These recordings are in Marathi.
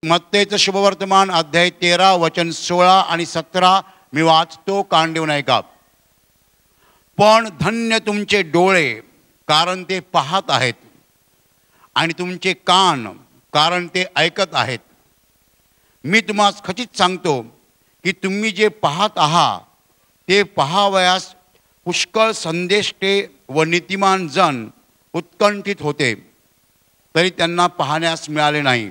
मत्तेचं शुभवर्तमान अध्याय 13 वचन 16 आणि 17 मी वाचतो, कान देऊन ऐका. पण धन्य तुमचे डोळे, कारण ते पाहत आहेत, आणि तुमचे कान, कारण ते ऐकत आहेत. मी तुम्हाला खचित सांगतो की तुम्ही जे पाहत आहात ते पाहावयास पुष्कळ संदेष्टे व नीतिमान जण उत्कंठित होते, तरी त्यांना पाहण्यास मिळाले नाही.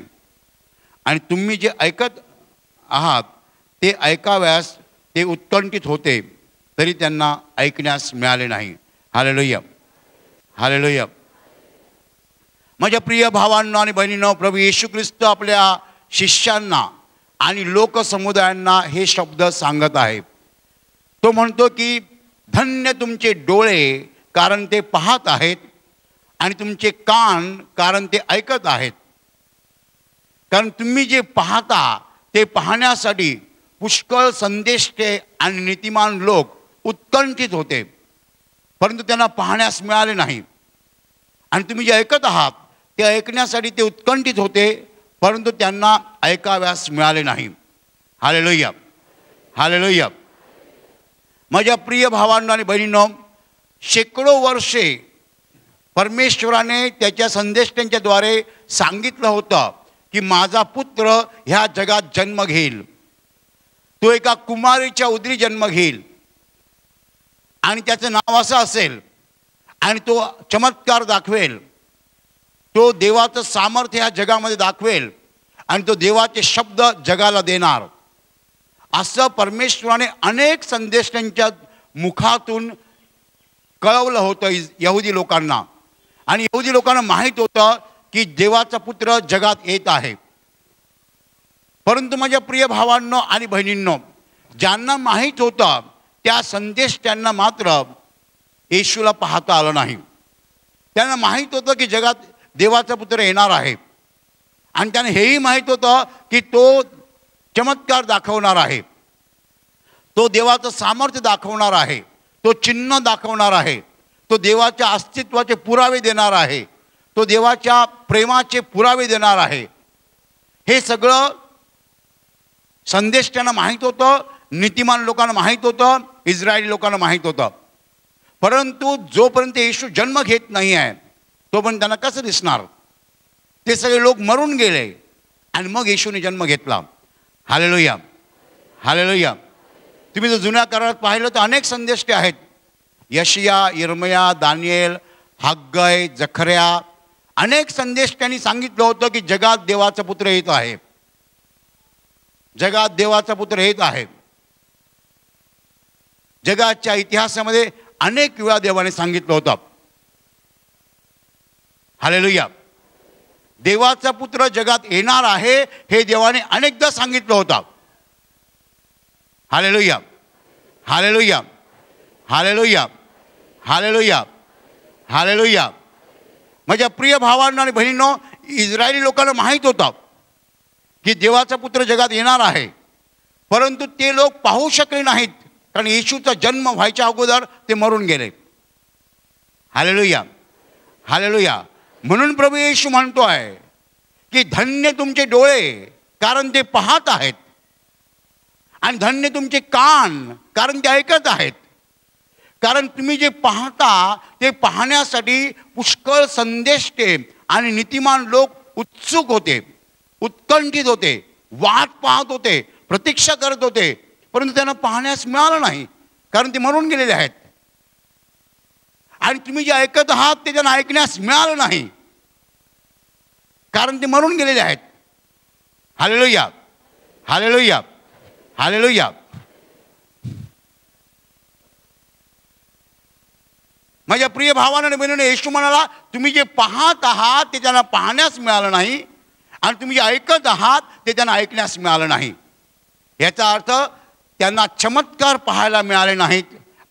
आणि तुम्ही जे ऐकत आहात ते ऐकाव्यास ते उत्कंठित होते, तरी त्यांना ऐकण्यास मिळाले नाही. Hallelujah, hallelujah. माझ्या प्रिय भावांनो आणि बहिणींनो, प्रभू येशू ख्रिस्त आपल्या शिष्यांना आणि लोकसमुदायांना हे शब्द सांगत आहे. तो म्हणतो की धन्य तुमचे डोळे, कारण ते पाहत आहेत, आणि तुमचे कान, कारण ते ऐकत आहेत. कारण तुम्ही जे पाहता ते पाहण्यासाठी पुष्कळ संदेष्टे आणि नीतिमान लोक उत्कंठित होते, परंतु त्यांना पाहण्यास मिळाले नाही. आणि तुम्ही जे ऐकत आहात ते ऐकण्यासाठी ते उत्कंठित होते, परंतु त्यांना ऐकाव्यास मिळाले नाही. Hallelujah, hallelujah. माझ्या प्रिय भावांनो आणि बहिणींनो, शेकडो वर्षे परमेश्वराने त्याच्या संदेष्टांच्याद्वारे सांगितलं होतं की माझा पुत्र ह्या जगात जन्म घेईल. तो एका कुमारीच्या उदरी जन्म घेईल, आणि त्याचं नाव असं असेल, आणि तो चमत्कार दाखवेल, तो देवाचं सामर्थ्य ह्या जगामध्ये दाखवेल, आणि तो देवाचे शब्द जगाला देणार. असं परमेश्वराने अनेक संदेशांच्या मुखातून कळवलं होतं यहुदी लोकांना. आणि यहुदी लोकांना माहीत होतं की देवाचा पुत्र जगात येत आहे. परंतु माझ्या प्रिय भावांनो आणि बहिणींनो, ज्यांना माहीत होतं त्या संदेश त्यांना मात्र येशूला पाहता आलं नाही. त्यांना माहीत होतं की जगात देवाचा पुत्र येणार आहे, आणि त्यांना हेही माहीत होतं की तो चमत्कार दाखवणार आहे, तो देवाचं सामर्थ्य दाखवणार आहे, तो चिन्ह दाखवणार आहे, तो देवाच्या अस्तित्वाचे पुरावे देणार आहे, तो देवाच्या प्रेमाचे पुरावे देणार आहे. हे सगळं संदेश त्यांना माहीत होतं, नीतिमान लोकांना माहीत होतं, इस्रायली लोकांना माहीत होतं. परंतु जोपर्यंत येशू जन्म घेत नाही आहे तोपर्यंत त्यांना कसं दिसणार? ते सगळे लोक मरून गेले, आणि मग येशूने जन्म घेतला. Hallelujah, hallelujah. तुम्ही जर जुन्या करारात पाहिलं तर अनेक संदेश आहेत. यशिया, यिर्मया, दानिएल, हग्गय, जखर्या, अनेक संदेश त्यांनी सांगितलं होतं की जगात देवाचा पुत्र येत आहे, जगात देवाचा पुत्र येत आहे. जगाच्या इतिहासामध्ये अनेक वेळा देवाने सांगितलं होतं. हालेलुया. देवाचा पुत्र जगात येणार आहे हे देवाने अनेकदा सांगितलं होतं. Hallelujah, hallelujah, hallelujah, hallelujah, hallelujah. माझ्या प्रिय भावांनो आणि बहिणींनो, इस्रायली लोकांना माहीत होतं की देवाचा पुत्र जगात येणार आहे, परंतु ते लोक पाहू शकले नाहीत, कारण येशूचा जन्म व्हायच्या अगोदर ते मरून गेले. Hallelujah, hallelujah. म्हणून प्रभू येशू म्हणतो आहे की धन्य तुमचे डोळे, कारण ते पाहत आहेत, आणि धन्य तुमचे कान, कारण ते ऐकत आहेत. कारण तुम्ही जे पाहता ते पाहण्यासाठी पुष्कळ संदेष्टे आणि नीतिमान लोक उत्सुक होते, उत्कंठित होते, वाट पाहत होते, प्रतीक्षा करत होते, परंतु त्यांना पाहण्यास मिळालं नाही, कारण ते मरून गेलेले आहेत. आणि तुम्ही जे ऐकत आहात ते त्यांना ऐकण्यास मिळालं नाही, कारण ते मरून गेलेले आहेत. Hallelujah, hallelujah, hallelujah. माझ्या प्रिय भावांनो आणि बहिणींनो, येशू म्हणाला तुम्ही जे पाहत आहात ते त्यांना पाहण्यास मिळालं नाही, आणि तुम्ही जे ऐकत आहात ते त्यांना ऐकण्यास मिळालं नाही. याचा अर्थ त्यांना चमत्कार पाहायला मिळाले नाहीत,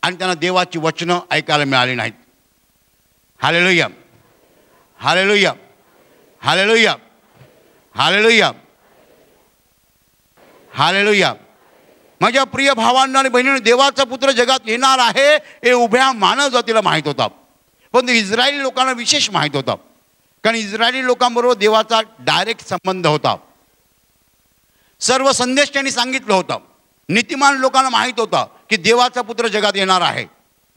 आणि त्यांना देवाची वचनं ऐकायला मिळाली नाहीत. Hallelujah, hallelujah, hallelujah, hallelujah, hallelujah. माझ्या प्रिय भावांनो आणि बहिणींनो, देवाचा पुत्र जगात येणार आहे हे उभ्या मानव जातीला माहीत होतं, पण इस्रायली लोकांना विशेष माहीत होतं, कारण इस्रायली लोकांबरोबर देवाचा डायरेक्ट संबंध होता. सर्व संदेश त्यांनी सांगितलं होतं. नीतिमान लोकांना माहीत होतं की देवाचा पुत्र जगात येणार आहे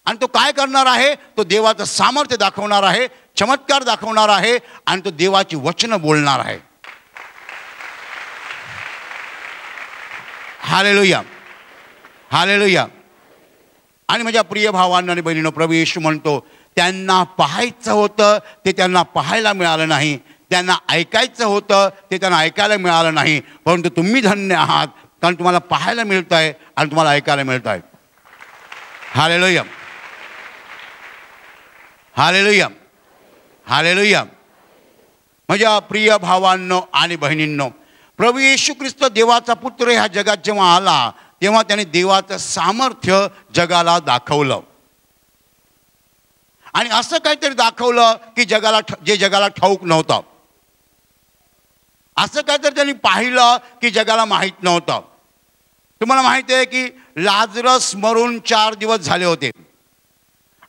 आणि तो काय करणार आहे, तो देवाचं सामर्थ्य दाखवणार आहे, चमत्कार दाखवणार आहे आणि तो देवाची वचनं बोलणार आहे. Hallelujah, hallelujah. आणि माझ्या प्रिय भावांना आणि बहिणींनो, प्रभू येशू म्हणतो त्यांना पाहायचं होतं ते त्यांना पाहायला मिळालं नाही, त्यांना ऐकायचं होतं ते त्यांना ऐकायला मिळालं नाही, परंतु तुम्ही धन्य आहात कारण तुम्हाला पाहायला मिळतं आहे आणि तुम्हाला ऐकायला मिळतं आहे. Hallelujah, hallelujah, hallelujah. माझ्या प्रिय भावांनो आणि बहिणींनो, प्रभू येशू ख्रिस्त देवाचा पुत्र ह्या जगात जेव्हा आला तेव्हा त्याने देवाचं सामर्थ्य जगाला दाखवलं. आणि असं काहीतरी दाखवलं की जे जगाला ठाऊक नव्हतं. असं काहीतरी त्यांनी पाहिलं की जगाला माहीत नव्हतं. तुम्हाला माहिती आहे की लाजरस मरून 4 दिवस झाले होते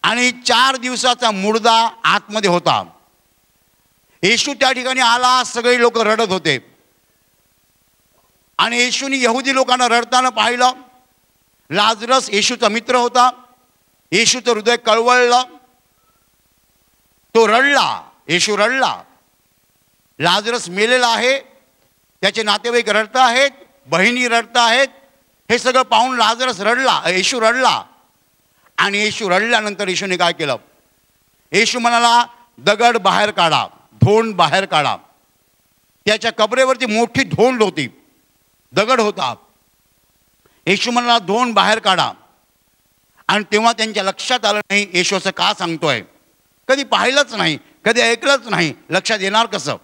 आणि 4 दिवसाचा मुर्दा आतमध्ये होता. येशू त्या ठिकाणी आला, सगळे लोक रडत होते आणि येशूनी यहुदी लोकांना रडताना पाहिलं. लाजरस येशूचा मित्र होता. येशूचं हृदय कळवळलं, तो रडला, येशू रडला. लाजरस मेलेला आहे, त्याचे नातेवाईक रडत आहेत, बहिणी रडत आहेत. हे सगळं पाहून लाजरस रडला, येशू रडला. आणि येशू रडल्यानंतर येशूने काय केलं? येशू म्हणाला दगड बाहेर काढा, धोंड बाहेर काढा. त्याच्या कबरेवरती मोठी धोंड होती, दगड होता. येशू म्हणाला धोंड बाहेर काढा. आणि तेव्हा त्यांच्या लक्षात आलं नाही येशू असं का सांगतोय. कधी पाहिलंच नाही, कधी ऐकलंच नाही, लक्षात येणार कसं?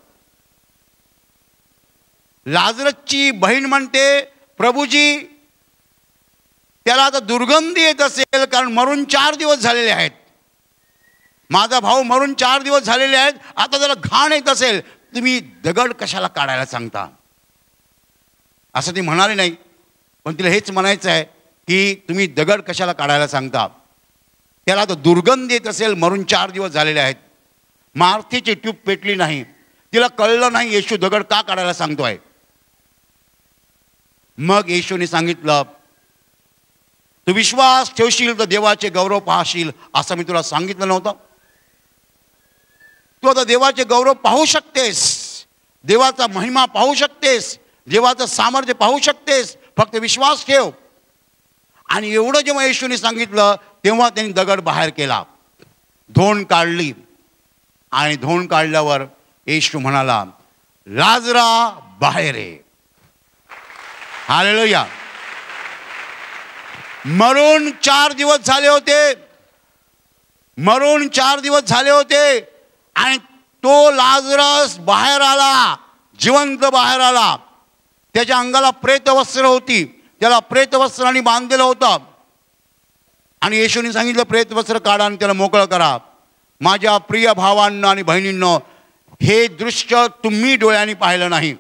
लाजरसची बहीण म्हणते प्रभूजी त्याला आता दुर्गंधी येत असेल कारण मरून 4 दिवस झालेले आहेत. माझा भाऊ मरून 4 दिवस झालेले आहेत, आता त्याला घाण येत असेल, तुम्ही दगड कशाला काढायला सांगता? असं ती म्हणाली नाही, पण तिला हेच म्हणायचं आहे की तुम्ही दगड कशाला काढायला सांगता? त्याला आता दुर्गंधी येत असेल, मरून 4 दिवस झालेले आहेत. मार्थीची ट्यूब पेटली नाही, तिला कळलं नाही येशू दगड का काढायला सांगतोय. मग येशूने सांगितलं तू विश्वास ठेवशील तर देवाचे गौरव पाहशील, असं मी तुला सांगितलं नव्हतं? तू आता देवाचे गौरव पाहू शकतेस, देवाचा महिमा पाहू शकतेस, देवाचं सामर्थ्य पाहू शकतेस, फक्त विश्वास ठेव. आणि एवढं जेव्हा येशूने सांगितलं तेव्हा त्यांनी दगड बाहेर केला, धोंड काढली. आणि धोंड काढल्यावर येशू म्हणाला लाजरा बाहेर ये. हालेलुया. मरून 4 दिवस झाले होते, मरून 4 दिवस झाले होते आणि तो लाजरस बाहेर आला, जिवंत बाहेर आला. त्याच्या अंगाला प्रेतवस्त्र होती, त्याला प्रेतवस्त्राने बांधलेलं होतं. आणि येशूने सांगितलं प्रेतवस्त्र काढा आणि त्याला मोकळं करा. माझ्या प्रिय भावांना आणि बहिणींनो, हे दृश्य तुम्ही डोळ्यांनी पाहिलं नाही,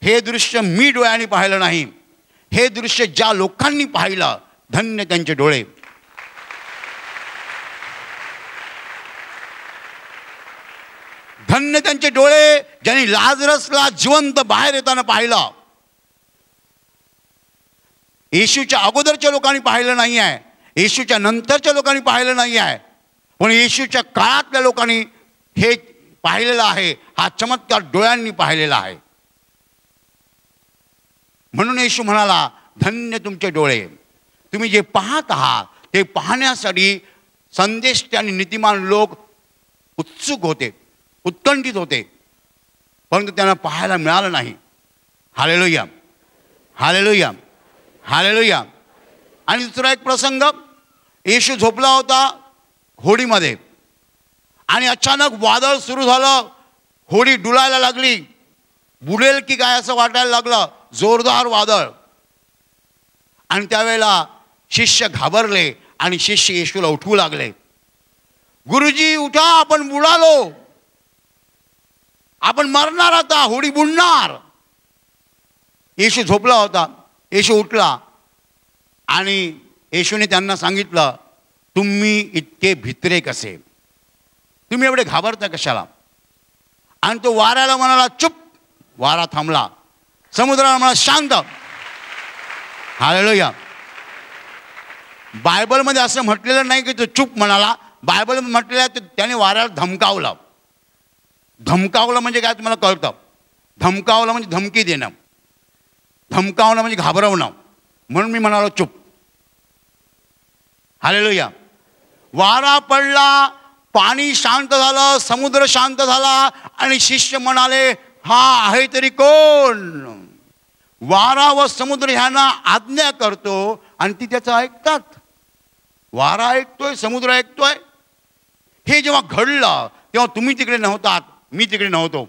हे दृश्य मी डोळ्यांनी पाहिलं नाही. हे दृश्य ज्या लोकांनी पाहिलं धन्य त्यांचे डोळे. धन्य त्यांचे डोळे ज्यांनी लाजरसला जिवंत बाहेर येताना पाहिलं. येशूच्या अगोदरच्या लोकांनी पाहिलं नाही आहे, येशूच्या नंतरच्या लोकांनी पाहिलं नाही आहे, पण येशूच्या काळातल्या लोकांनी हे पाहिलेलं आहे. हा चमत्कार डोळ्यांनी पाहिलेला आहे. म्हणून येशू म्हणाला धन्य तुमचे डोळे, तुम्ही जे पाहत आहात ते पाहण्यासाठी संदेश आणि नीतिमान लोक उत्सुक होते, उत्कंठित होते, परंतु त्यांना पाहायला मिळालं नाही. Hallelujah, hallelujah, hallelujah. आणि दुसरा एक प्रसंग, येशू झोपला होता होडीमध्ये आणि अचानक वादळ सुरू झालं, होडी डुलायला लागली, बुडेल की काय असं वाटायला लागलं, जोरदार वादळ. आणि त्यावेळेला शिष्य घाबरले आणि शिष्य येशूला उठवू लागले, गुरुजी उठा, आपण बुडालो, आपण मरणार, आता होडी बुडणार. येशू झोपला होता, येशू उठला आणि येशूने त्यांना सांगितलं तुम्ही इतके भित्रे कसे, तुम्ही एवढे घाबरता कशाला? आणि तो वाऱ्याला म्हणाला चुप. वारा थांबला, समुद्राला म्हणा शांत. हालेलुया. बायबलमध्ये असं म्हटलेलं नाही की तो चूप म्हणाला. बायबलमध्ये म्हटलेलं आहे त्याने वाऱ्याला धमकावलं. धमकावलं म्हणजे काय तुम्हाला कळतं? धमकावलं म्हणजे धमकी देणं, धमकावणं म्हणजे घाबरवणं. म्हणून मी म्हणालो चूप. हालेलुया. वारा पडला, पाणी शांत झालं, समुद्र शांत झाला आणि शिष्य म्हणाले हा आहे तरी कोण? वारा व समुद्र ह्यांना आज्ञा करतो आणि ती त्याचं ऐकतात. वारा ऐकतोय, समुद्र ऐकतोय. हे जेव्हा घडलं तेव्हा तुम्ही तिकडे नव्हतात, मी तिकडे नव्हतो.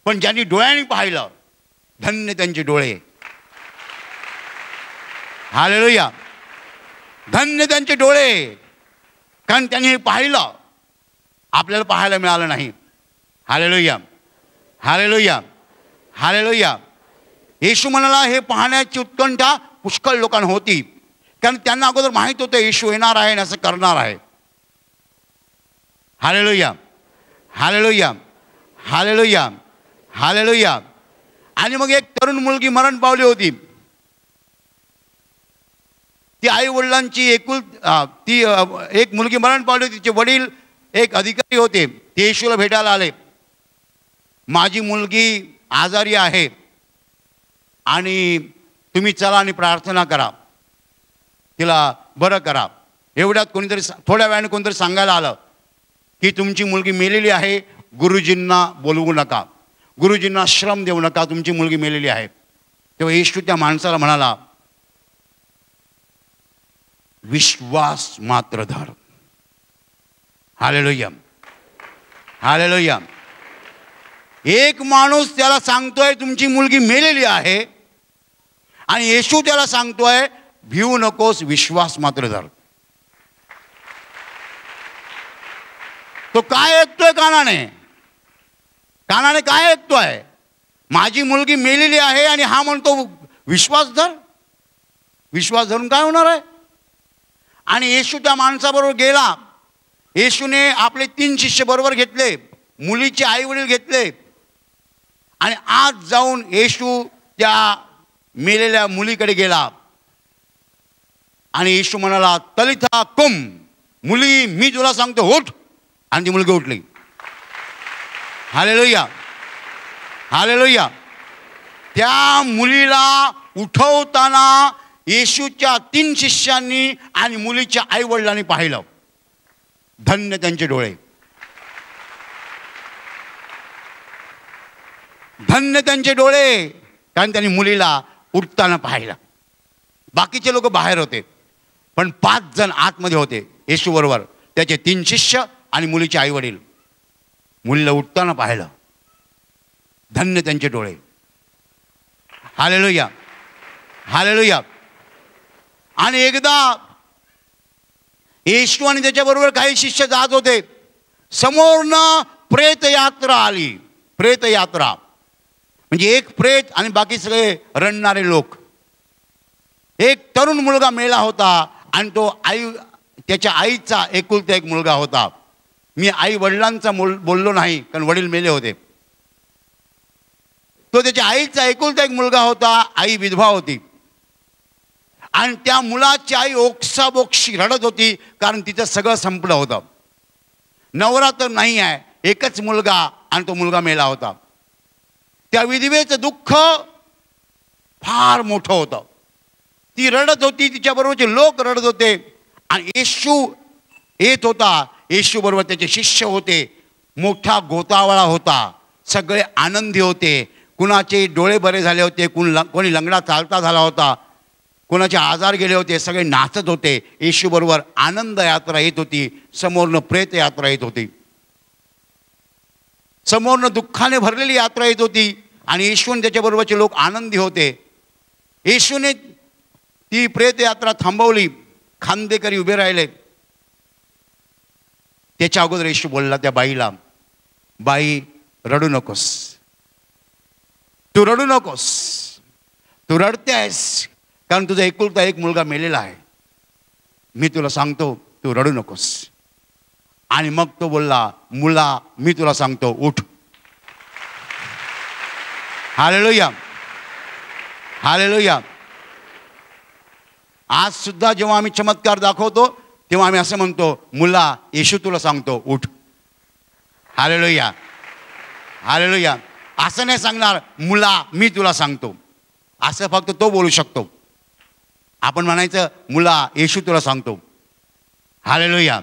पण ज्यांनी डोळ्यांनी पाहिलं धन्य त्यांचे डोळे. हालेलुया. धन्य त्यांचे डोळे, कारण त्यांनी हे पाहिलं. आपल्याला पाहायला मिळालं नाही. हालेलुया. हालेलुया. हालेलुया. येशू म्हणाला हे पाहण्याची उत्कंठा पुष्कळ लोकांना होती, कारण त्यांना अगोदर माहीत होतं येशू येणार आहे आणि असं करणार आहे. हालेलुया. हालेलुया. हालेलुया. हालेलुया. आणि मग एक तरुण मुलगी मरण पावली होती. ती आई वडिलांची ती एक मुलगी मरण पावली होती. तिचे वडील एक अधिकारी होते. ते येशूला भेटायला आले. माझी मुलगी आजारी आहे आणि तुम्ही चला आणि प्रार्थना करा, तिला बरं करा. एवढ्यात कोणीतरी थोड्या वेळाने कोणतरी सांगायला आलं की तुमची मुलगी मेलेली आहे, गुरुजींना बोलवू नका, गुरुजींना श्रम देऊ नका, तुमची मुलगी मेलेली आहे. तेव्हा येशू त्या माणसाला म्हणाला विश्वास मात्र धर. हालेलुया. हालेलुया. एक माणूस त्याला सांगतोय तुमची मुलगी मेलेली आहे आणि येशू त्याला सांगतोय भिवू नकोस, विश्वास मात्र धर. तो काय ऐकतोय कानाने? कानाने काय ऐकतोय? माझी मुलगी मेलेली आहे आणि हा म्हणतो विश्वास धर. विश्वास धरून काय होणार आहे? आणि येशू त्या माणसाबरोबर गेला. येशूने आपले 3 शिष्य बरोबर घेतले, मुलीचे आई वडील घेतले आणि आज जाऊन येशू त्या मेलेल्या मुलीकडे गेला आणि येशू म्हणाला तलिथा कुम, मुली मी तुला सांगतो उठ. आणि ती मुलगी उठली. हालेलुया. हालेलुया. त्या मुलीला उठवताना येशूच्या 3 शिष्यांनी आणि मुलीच्या आई वडिलांनी पाहिलं. धन्य त्यांचे डोळे. धन्य त्यांचे डोळे, कारण त्यांनी मुलीला उठताना पाहिलं. बाकीचे लोक बाहेर होते, पण 5 जण आतमध्ये होते येशू बरोबर, त्याचे 3 शिष्य आणि मुलीचे आई वडील. मुलीला उठताना पाहिलं. धन्य त्यांचे डोळे. हालेलुया. हालेलुया. आणि एकदा येशू आणि त्याच्याबरोबर काही शिष्य जात होते. समोरनं प्रेतयात्रा आली. प्रेतयात्रा म्हणजे एक प्रेत आणि बाकी सगळे रडणारे लोक. एक तरुण मुलगा मेला होता आणि तो त्याच्या आईचा एकुलता एक मुलगा होता. मी आई वडिलांचा बोललो नाही, कारण वडील मेले होते. तो त्याच्या आईचा एकुलता एक मुलगा होता. आई विधवा होती आणि त्या मुलाची आई ओक्साबोक्षी रडत होती, कारण तिचं सगळं संपलं होतं. नवरा तर नाही आहे, एकच मुलगा आणि तो मुलगा मेला होता. त्या विधवेचं दुःख फार मोठं होतं. ती रडत होती, तिच्याबरोबरचे लोक रडत होते आणि येशू येत होता. येशू बरोबर त्याचे शिष्य होते. मोठा गोतावळा होता. सगळे आनंदी होते. कुणाचे डोळे बरे झाले होते, कोणी लंगडा चालता झाला होता, कोणाचे आजार गेले होते. सगळे नाचत होते. येशू बरोबर आनंद यात्रा येत होती. समोरनं प्रेत यात्रा येत होती. समोरनं दुःखाने भरलेली यात्रा येत होती आणि येशू आणि त्याच्याबरोबरचे लोक आनंदी होते. येशूने ती प्रेत यात्रा थांबवली. खांदेकरी उभे राहिले. त्याच्या अगोदर येशू बोलला त्या बाईला, बाई रडू नकोस, तू रडू नकोस, तू रडते आहेस कारण तुझा एकुलता एक मुलगा मेलेला आहे. मी तुला सांगतो तू रडू नकोस. आणि मग तो बोलला, मुला मी तुला सांगतो उठ. हालेलुया. हालेलुया. आज सुद्धा जेव्हा आम्ही चमत्कार दाखवतो तेव्हा आम्ही असं म्हणतो, मुला येशू तुला सांगतो उठ. हालेलुया. हालेलुया. असं नाही सांगणार, मुला मी तुला सांगतो. असं फक्त तो बोलू शकतो. आपण म्हणायचं, मुला येशू तुला सांगतो. हालेलुया.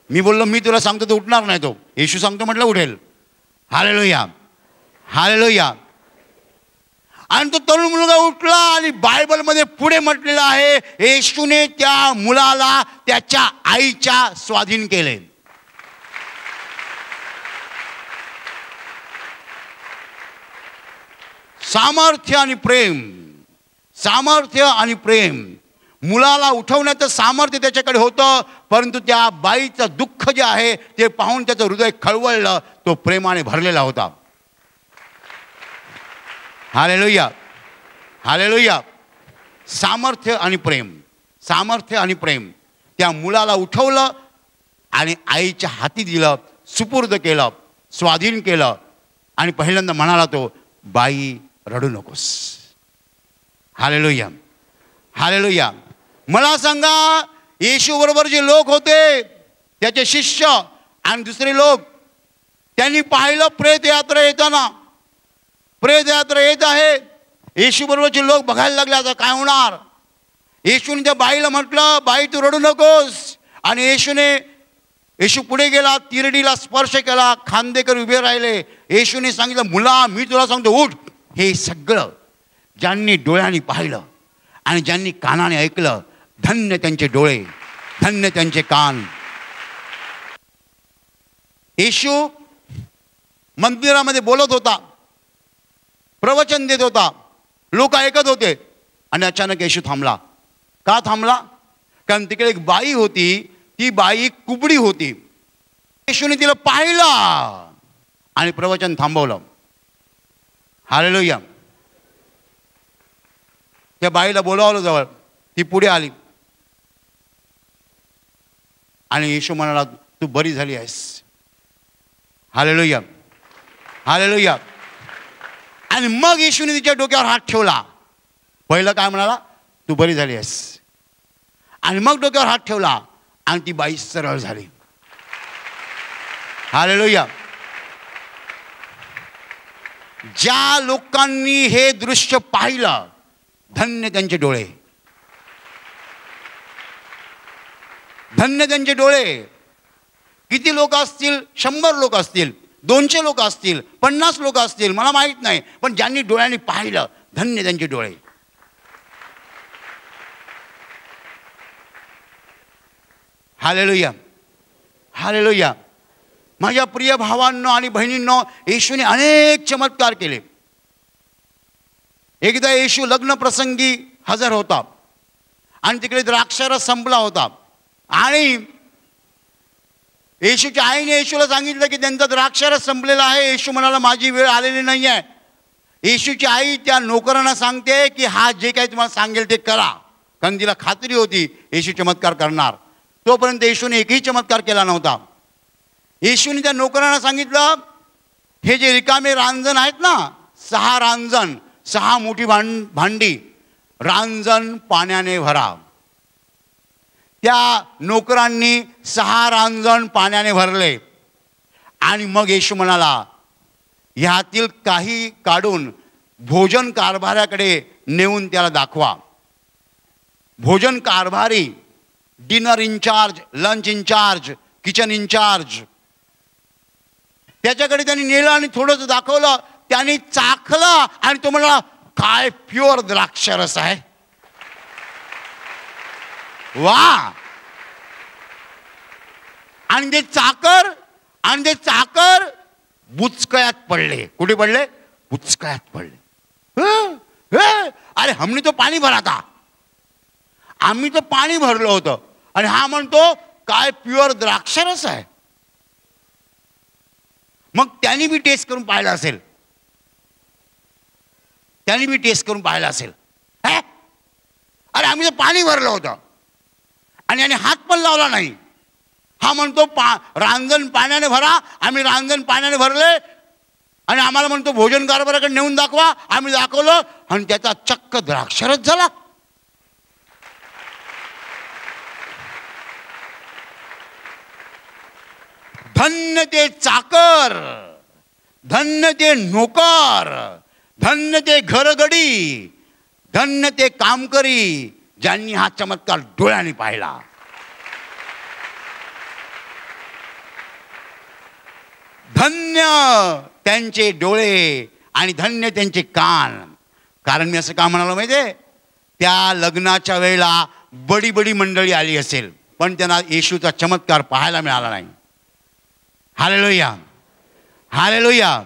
मी बोललो मी तुला सांगतो तो उठणार नाही. तो येशू सांगतो म्हटलं उठेल. हालेलुया. हालेलुया. आणि तो तरुण मुलगा उठला आणि बायबलमध्ये पुढे म्हटलेलं आहे, येशूने त्या मुलाला त्याच्या आईच्या स्वाधीन केले. सामर्थ्य आणि प्रेम, सामर्थ्य आणि प्रेम. मुलाला उठवण्याचं सामर्थ्य त्याच्याकडे होतं, परंतु त्या बाईचं दुःख जे आहे ते पाहून त्याचं हृदय खळवळलं. तो प्रेमाने भरलेला होता. हालेलुया. हालेलुया. सामर्थ्य आणि प्रेम, सामर्थ्य आणि प्रेम. त्या मुलाला उठवलं आणि आईच्या हाती दिलं, सुपूर्द केलं, स्वाधीन केलं. आणि पहिल्यांदा म्हणाला तो, बाई रडू नकोस. हालेलुया. हालेलुया. मला सांगा, येशू बरोबर जे लोक होते त्याचे शिष्य आणि दुसरे लोक, त्यांनी पाहिलं प्रेत यात्रा येताना. प्रेत यात्रा येत आहे. येशू बरोबरचे लोक बघायला लागले, आता काय होणार. येशूने त्या बाईला म्हटलं, बाई तू रडू नकोस. आणि येशू पुढे गेला, तिरडीला स्पर्श केला, खांदेकर उभे राहिले. येशूने सांगितलं, मुला मी तुला सांगतो उठ. हे सगळं ज्यांनी डोळ्यांनी पाहिलं आणि ज्यांनी कानाने ऐकलं, धन्य त्यांचे डोळे, धन्य त्यांचे कान. येशू मंदिरामध्ये बोलत होता, प्रवचन देत होता, लोक ऐकत होते. आणि अचानक येशू थांबला. का थांबला? कारण तिकडे एक बाई होती. ती बाई कुबडी होती. येशूने तिला पाहिलं आणि प्रवचन थांबवलं. हालेलुया. त्या बाईला बोलावलं जवळ. ती पुढे आली आणि येशू म्हणाला, तू बरी झाली आहेस. हालेलुया. हालेलुया. आणि मग येशूने तिच्या डोक्यावर हात ठेवला. पहिलं काय म्हणाला, तू बरी झाली आहेस. आणि मग डोक्यावर हात ठेवला आणि ती बाई सरळ झाली. हालेलुया. ज्या लोकांनी हे दृश्य पाहिलं, धन्य त्यांचे डोळे, धन्य त्यांचे डोळे. किती लोक असतील? 100 लोक असतील, 200 लोक असतील, 50 लोक असतील, मला माहित नाही. पण ज्यांनी डोळ्यांनी पाहिलं, धन्य त्यांचे डोळे. हालेलुया. हालेलुया. माझ्या प्रिय भावांनो आणि बहिणींनो, येशूने अनेक चमत्कार केले. एकदा येशू लग्न प्रसंगी हजर होता आणि तिकडे द्राक्षारस संपला होता. आणि येशूच्या आईने येशूला सांगितलं की त्यांचा द्राक्षारस संपलेला आहे. येशू म्हणाला, माझी वेळ आलेली नाही आहे. येशूची आई त्या नोकरांना सांगते की हा जे काही तुम्हाला सांगेल ते करा, कारण तिला खात्री होती येशू चमत्कार करणार. तोपर्यंत येशूने एकही चमत्कार केला नव्हता. येशूने त्या नोकरांना सांगितलं, हे जे रिकामे रांजण आहेत ना, 6 रांजण, 6 मोठी भांडी, रांजण पाण्याने भरा. त्या नोकरांनी 6 रांजण पाण्याने भरले. आणि मग येशू म्हणाला, ह्यातील काही काढून भोजन कारभाऱ्याकडे नेऊन त्याला दाखवा. भोजन कारभारी, dinner incharge, lunch incharge, kitchen incharge, त्याच्याकडे त्यांनी नेलं आणि थोडंसं दाखवलं. त्यांनी चाखलं आणि तो म्हणाला, काय प्युअर द्राक्षरस आहे. वा. आणि ते चाकर बुचकळ्यात पडले. कुठे पडले? बुचकळ्यात पडले. अरे हमने तो पाणी भरा था, आम्ही तर पाणी भरलं होतं. आणि हा म्हणतो काय प्युअर द्राक्षरस आहे. मग त्यांनी बी टेस्ट करून पाहिलं असेल, त्यांनी बी टेस्ट करून पाहिलं असेल. अरे आम्ही तर पाणी भरलं होतं आणि हात पण लावला नाही. हा म्हणतो रांजण पाण्याने भरा, आम्ही रांजण पाण्याने भरले. आणि आम्हाला म्हणतो भोजन कारभाराकडे नेऊन दाखवा. आम्ही दाखवलं आणि त्याचा चक्क द्राक्षरस झाला. धन्य ते चाकर, धन्य ते नोकर, धन्य ते घरगडी, धन्य ते कामकरी ज्यांनी हा चमत्कार डोळ्यांनी पाहिला. धन्य त्यांचे डोळे आणि धन्य त्यांचे कान. कारण मी असं का म्हणालो माहिती आहे, त्या लग्नाच्या वेळेला बडी बडी मंडळी आली असेल पण त्यांना येशूचा चमत्कार पाहायला मिळाला नाही. Hallelujah, hallelujah.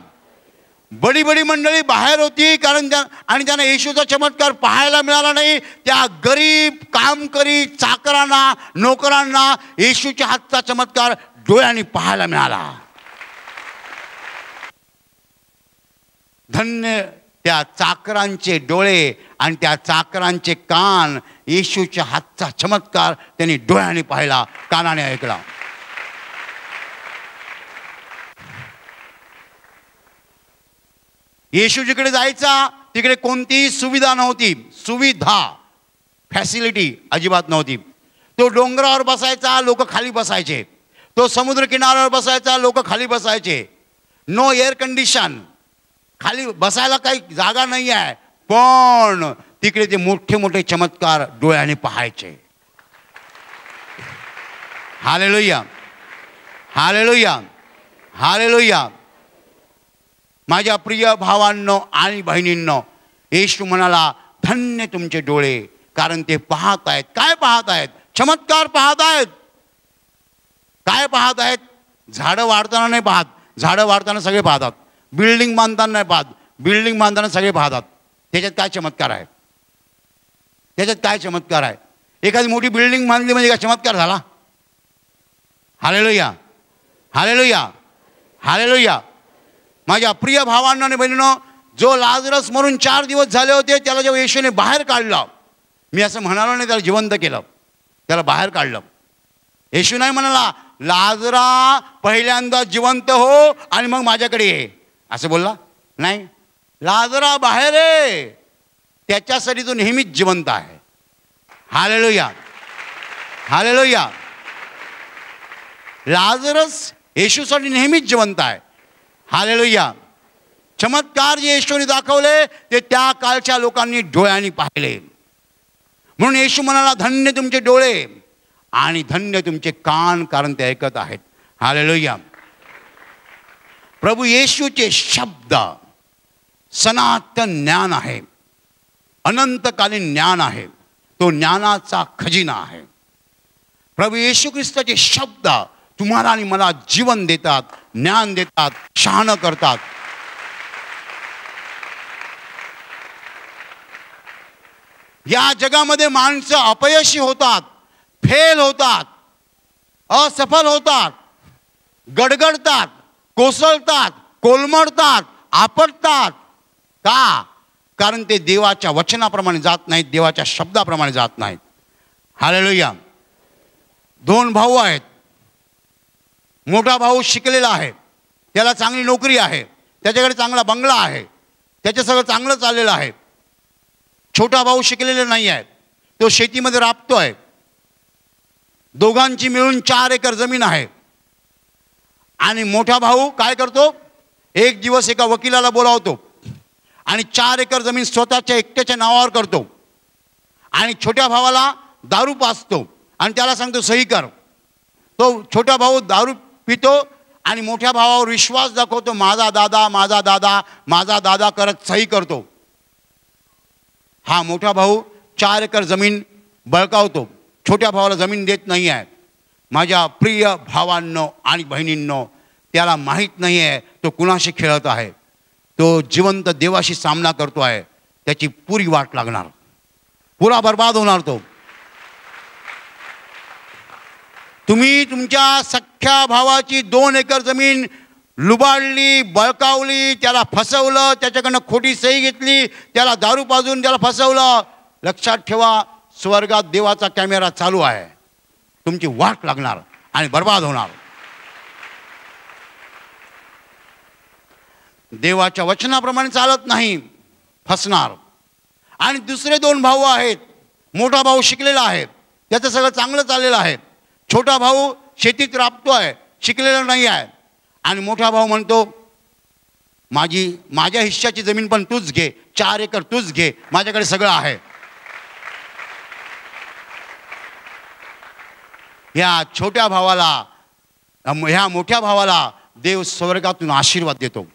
बडी बडी मंडळी बाहेर होती कारण आणि त्यांना येशूचा चमत्कार पाहायला मिळाला नाही. त्या गरीब कामकरी चाकरांना नोकरांना येशूच्या हातचा चमत्कार डोळ्यांनी पाहायला मिळाला. धन्य त्या चाकरांचे डोळे आणि त्या चाकरांचे कान. येशूच्या हातचा चमत्कार त्यांनी डोळ्यांनी पाहिला, कानाने ऐकला. येशू जिकडे जायचा तिकडे कोणतीही सुविधा नव्हती. सुविधा, फॅसिलिटी अजिबात नव्हती. तो डोंगरावर बसायचा, लोक खाली बसायचे. तो समुद्र किनाऱ्यावर बसायचा, लोक खाली बसायचे. नो एअर कंडिशन, खाली बसायला काही जागा नाही आहे. पण तिकडे ते मोठे मोठे चमत्कार डोळ्याने पाहायचे. Hallelujah, hallelujah, hallelujah. माझ्या प्रिय भावांनो आणि बहिणींनो, येशू म्हणाला धन्य तुमचे डोळे, कारण ते पाहत आहेत. काय पाहत आहेत? चमत्कार पाहत आहेत. काय पाहत आहेत? झाडं वाढताना नाही पाहत. झाडं वाढताना सगळे पाहतात. बिल्डिंग बांधताना नाही पाहत. बिल्डिंग बांधताना सगळे पाहतात. त्याच्यात काय चमत्कार आहे? त्याच्यात काय चमत्कार आहे? एखादी मोठी बिल्डिंग बांधली म्हणजे काय चमत्कार झाला? Hallelujah, hallelujah, hallelujah. माझ्या प्रिय भावांनो आणि बहिणींनो, जो लाजरस मरून 4 दिवस झाले होते त्याला जेव्हा येशूने बाहेर काढलं, मी असं म्हणालो नाही त्याला जिवंत केलं, त्याला बाहेर काढलं. येशू नाही म्हणाला लाजरा पहिल्यांदा जिवंत हो आणि मग माझ्याकडे ये असं बोलला नाही. लाजरा बाहेर आहे, त्याच्यासाठी तो नेहमीच जिवंत आहे. Hallelujah, hallelujah. लाजरस येशूसाठी नेहमीच जिवंत आहे. हालेलुया. चमत्कार जे येशूने दाखवले ते त्या काळच्या लोकांनी डोळ्यांनी पाहिले. म्हणून येशू म्हणाला धन्य तुमचे डोळे आणि धन्य तुमचे कान, कारण ते ऐकत आहेत. हालेलुया. प्रभू येशूचे शब्द सनातन ज्ञान आहे, अनंतकालीन ज्ञान आहे. तो ज्ञानाचा खजिना आहे. प्रभू येशू ख्रिस्ताचे शब्द तुम्हाला आणि मला जीवन देतात, ज्ञान देतात, शहाणं करतात. या जगामध्ये माणसं अपयशी होतात, फेल होतात, असफल होतात, गडगडतात, कोसळतात, कोलमडतात, आपटतात. का? कारण ते देवाच्या वचनाप्रमाणे जात नाहीत, देवाच्या शब्दाप्रमाणे जात नाहीत. हालेलुया. 2 भाऊ आहेत. मोठा भाऊ शिकलेला आहे, त्याला चांगली नोकरी आहे, त्याच्याकडे चांगला बंगला आहे, त्याचं सगळं चांगलं चाललेलं आहे. छोटा भाऊ शिकलेला नाही आहे, तो शेतीमध्ये राबतो आहे. दोघांची मिळून 4 एकर जमीन आहे. आणि मोठा भाऊ काय करतो? एक दिवस एका वकिलाला बोलावतो आणि 4 एकर जमीन स्वतःच्या एकट्याच्या नावावर करतो. आणि छोट्या भावाला दारू पाजतो आणि त्याला सांगतो सही कर. तो छोटा भाऊ दारू पितो आणि मोठ्या भावावर विश्वास दाखवतो, माझा दादा, माझा दादा, माझा दादा करत सही करतो. हा मोठा भाऊ 4 एकर जमीन बळकावतो, छोट्या भावाला जमीन देत नाही आहे. माझ्या प्रिय भावांनो आणि बहिणींनो, त्याला माहीत नाही आहे तो कुणाशी खेळत आहे. तो जिवंत देवाशी सामना करतो आहे. त्याची पुरी वाट लागणार, पुरा बर्बाद होणार तो. तुम्ही तुमच्या सख्ख्या भावाची 2 एकर जमीन लुबाडली, बळकावली, त्याला फसवलं, त्याच्याकडनं खोटी सही घेतली, त्याला दारू पाजून त्याला फसवलं. लक्षात ठेवा, स्वर्गात देवाचा कॅमेरा चालू आहे. तुमची वाट लागणार आणि बर्बाद होणार. देवाच्या वचनाप्रमाणे चालत नाही, फसणार. आणि दुसरे 2 भाऊ आहेत. मोठा भाऊ शिकलेला आहे, त्याचं सगळं चांगलं चाललेलं आहे. छोटा भाऊ शेतीत राबतोय, शिकलेला नाही आहे. आणि मोठा भाऊ म्हणतो माझ्या हिश्श्याची जमीन पण तूच घे, 4 एकर तूच घे, माझ्याकडे सगळं आहे. ह्या मोठ्या भावाला देव स्वर्गातून आशीर्वाद देतो.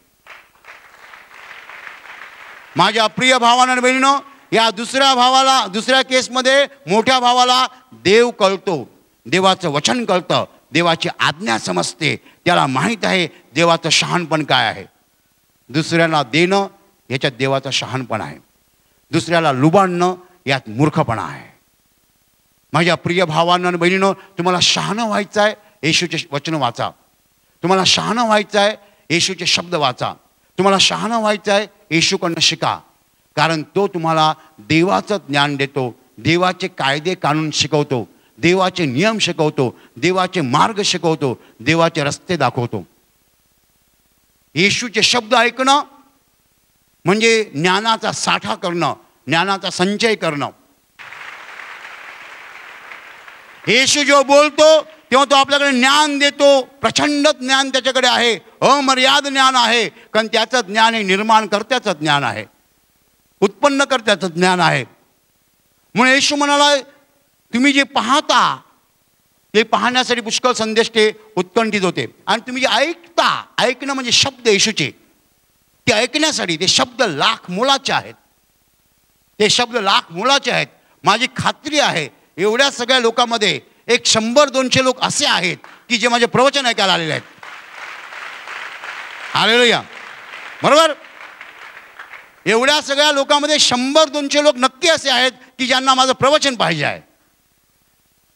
माझ्या प्रिय भावांनो आणि बहिणींनो, या दुसऱ्या केसमध्ये मोठ्या भावाला देव कळतो, देवाचं वचन कळतं, देवाची आज्ञा समजते, त्याला माहीत आहे देवाचं शहाणपण काय आहे. दुसऱ्याला देणं याच्यात देवाचं शहाणपण आहे, दुसऱ्याला लुबाडणं यात मूर्खपणा आहे. माझ्या प्रिय भावांनो आणि बहिणींनो, तुम्हाला शहाणं व्हायचं आहे, येशूचे वचन वाचा. तुम्हाला शहाणं व्हायचं आहे, येशूचे शब्द वाचा. तुम्हाला शहाणं व्हायचं आहे, येशूकडनं शिका. कारण तो तुम्हाला देवाचं ज्ञान देतो, देवाचे कायदे कानून शिकवतो, देवाचे नियम शिकवतो, देवाचे मार्ग शिकवतो, देवाचे रस्ते दाखवतो. येशूचे शब्द ऐकणं म्हणजे ज्ञानाचा साठा करणं, ज्ञानाचा संचय करणं. येशू जेव्हा बोलतो तेव्हा तो आपल्याकडे ज्ञान देतो. प्रचंड ज्ञान त्याच्याकडे आहे, अमर्याद ज्ञान आहे. कारण त्याचं ज्ञान हे निर्माण करत्याचं ज्ञान आहे, उत्पन्न करत्याचं ज्ञान आहे. म्हणून येशू म्हणाला, तुम्ही जे पाहता ते पाहण्यासाठी पुष्कळ संदेश ते उत्कंठित होते. आणि तुम्ही जे ऐकता, ऐकणं म्हणजे शब्द येशूचे, ते ऐकण्यासाठी ते शब्द लाख मोलाचे आहेत. ते शब्द लाख मोलाचे आहेत. माझी खात्री आहे एवढ्या सगळ्या लोकांमध्ये 100-200 लोक असे आहेत की जे माझे प्रवचन ऐकायला आलेले आहेत. हालेलुया, बरोबर. एवढ्या सगळ्या लोकांमध्ये 100-200 लोक नक्की असे आहेत की ज्यांना माझं प्रवचन पाहिजे आहे.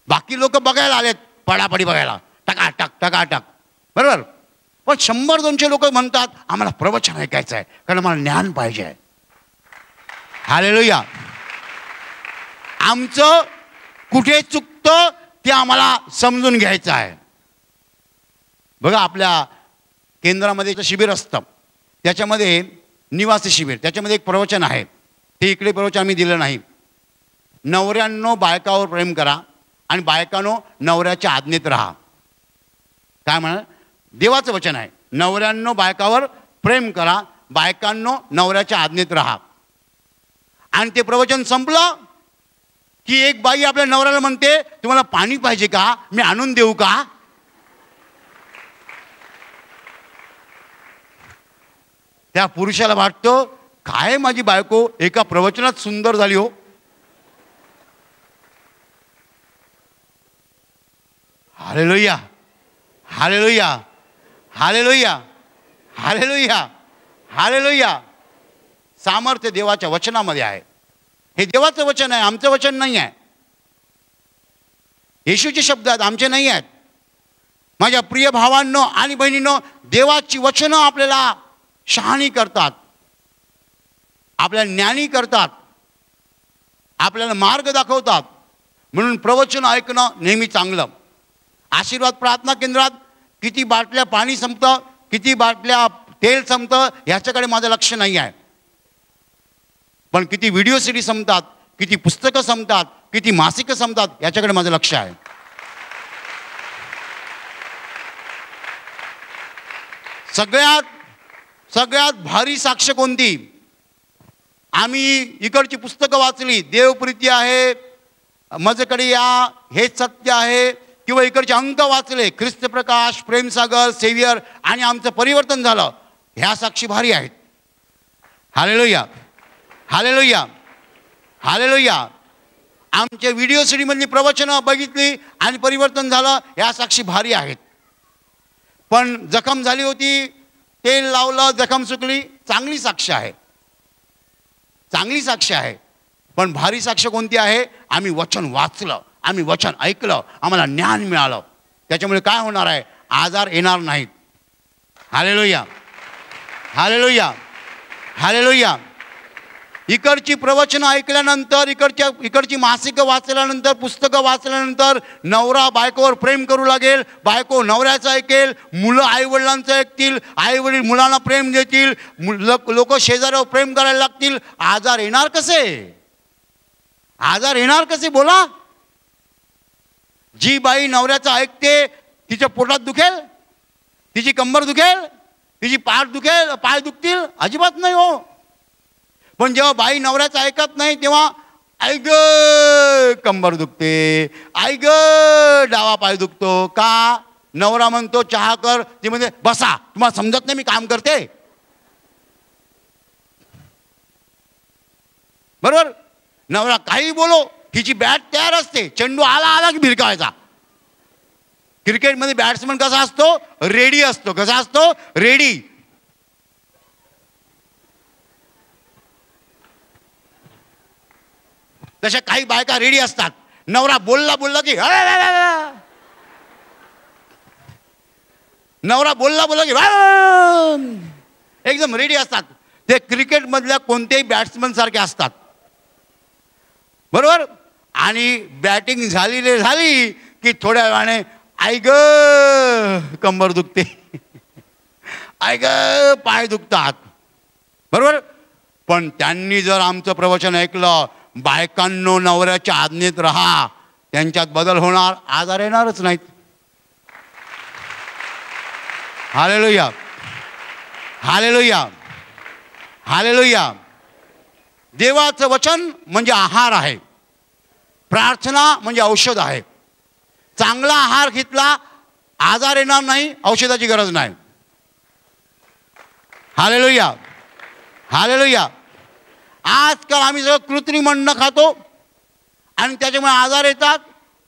बाकी लोक बघायला आलेत, पडापडी बघायला, टकाटक टकाटक, बरोबर. पण 100-200 लोक म्हणतात आम्हाला प्रवचन ऐकायचं आहे, कारण आम्हाला ज्ञान पाहिजे आहे. हालेलुया. आमचं कुठे चुकतं ते आम्हाला समजून घ्यायचं आहे. बघा, आपल्या केंद्रामध्ये एक शिबिर असतं, त्याच्यामध्ये निवासी शिबिर, त्याच्यामध्ये एक प्रवचन आहे. ते इकडे प्रवचन आम्ही दिलं नाही. नवऱ्यांनो बायकावर प्रेम करा आणि बायकांनो नवऱ्याच्या आज्ञेत राहा. काय म्हणा, देवाचं वचन आहे. नवऱ्यांनो बायकावर प्रेम करा, बायकांनो नवऱ्याच्या आज्ञेत राहा. आणि ते प्रवचन संपलं की एक बाई आपल्या नवऱ्याला म्हणते, तुम्हाला पाणी पाहिजे का, मी आणून देऊ का. त्या पुरुषाला वाटतं, काय माझी बायको एका प्रवचनात सुंदर झाली हो. Hallelujah, hallelujah, hallelujah, hallelujah, hallelujah. सामर्थ्य देवाच्या वचनामध्ये आहे. हे देवाचं वचन आहे, आमचं वचन नाही आहे. येशूचे शब्द आहेत, आमचे नाही आहेत. माझ्या प्रिय भावांनो आणि बहिणींनो, देवाची वचनं आपल्याला शहाणी करतात, आपल्याला ज्ञानी करतात, आपल्याला मार्ग दाखवतात. म्हणून प्रवचन ऐकणं नेहमी चांगलं. आशीर्वाद प्रार्थना केंद्रात किती बाटल्या पाणी संपतं, किती बाटल्या तेल संपतं ह्याच्याकडे माझं लक्ष नाही आहे. पण किती व्हिडिओ सीडी संपतात, किती पुस्तकं संपतात, किती मासिकं संपतात याच्याकडे माझं लक्ष आहे. सगळ्यात भारी साक्ष कोणती? आम्ही इकडची पुस्तकं वाचली, देवप्रीती आहे, माझ्याकडे या, हेच सत्य आहे, किंवा इकडचे अंक वाचले, ख्रिस्त प्रकाश, प्रेमसागर, सेवियर, आणि आमचं परिवर्तन झालं, ह्या साक्षी भारी आहेत. Hallelujah, hallelujah, hallelujah. आमच्या व्हिडिओ सीडीमधली प्रवचनं बघितली आणि परिवर्तन झालं, ह्या साक्षी भारी आहेत. पण जखम झाली होती, तेल लावलं, जखम सुकली, चांगली साक्ष आहे, चांगली साक्ष आहे. पण भारी साक्ष कोणती आहे? आम्ही वचन वाचलं, आम्ही वचन ऐकलं, आम्हाला ज्ञान मिळालं. त्याच्यामुळे काय होणार आहे? आजार येणार नाहीत. Hallelujah, hallelujah, hallelujah. इकडची प्रवचनं ऐकल्यानंतर, इकडची मासिकं वाचल्यानंतर, पुस्तकं वाचल्यानंतर नवरा बायकोवर प्रेम करू लागेल, बायको नवऱ्याचं ऐकेल, मुलं आईवडिलांचं ऐकतील, आईवडील मुलांना प्रेम देतील, लोक शेजाऱ्यावर प्रेम करायला लागतील. आजार येणार कसे? आजार येणार कसे बोला? जी बाई नवऱ्याचं ऐकते तिच्या पोटात दुखेल, तिची कंबर दुखेल, तिची पाठ दुखेल, पाय दुखतील? अजिबात नाही हो. पण जेव्हा बाई नवऱ्याचं ऐकत नाही तेव्हा आई ग कंबर दुखते, आई ग डावा पाय दुखतो. का? नवरा म्हणतो चहा कर, ती म्हणते बसा, तुम्हाला समजत नाही मी काम करते. बरोबर? नवरा काही बोलो, हिची बॅट तयार असते, चेंडू आला आला की भिरकावायचा. क्रिकेटमध्ये बॅट्समन कसा असतो? रेडी असतो. कसा असतो? रेडी. तशा काही बायका रेडी असतात. नवरा बोलला की नवरा बोलला की एकदम रेडी असतात. ते क्रिकेटमधल्या कोणत्याही बॅट्समन सारखे असतात. बरोबर? आणि बॅटिंग झाली की थोड्या वेळाने आई ग कंबर दुखते, आई ग पाय दुखतात. बरोबर? पण त्यांनी जर आमचं प्रवचन ऐकलं, बायकांनो नवऱ्याच्या आज्ञेत राहा, त्यांच्यात बदल होणार, आजार येणारच नाहीत. Hallelujah, hallelujah, hallelujah. देवाचं वचन म्हणजे आहार आहे, प्रार्थना म्हणजे औषध आहे. चांगला आहार घेतला आजार येणार नाही, औषधाची गरज नाही. Hallelujah, hallelujah. आजकाल आम्ही सगळं कृत्रिम अन्न खातो आणि त्याच्यामुळे आजार येतात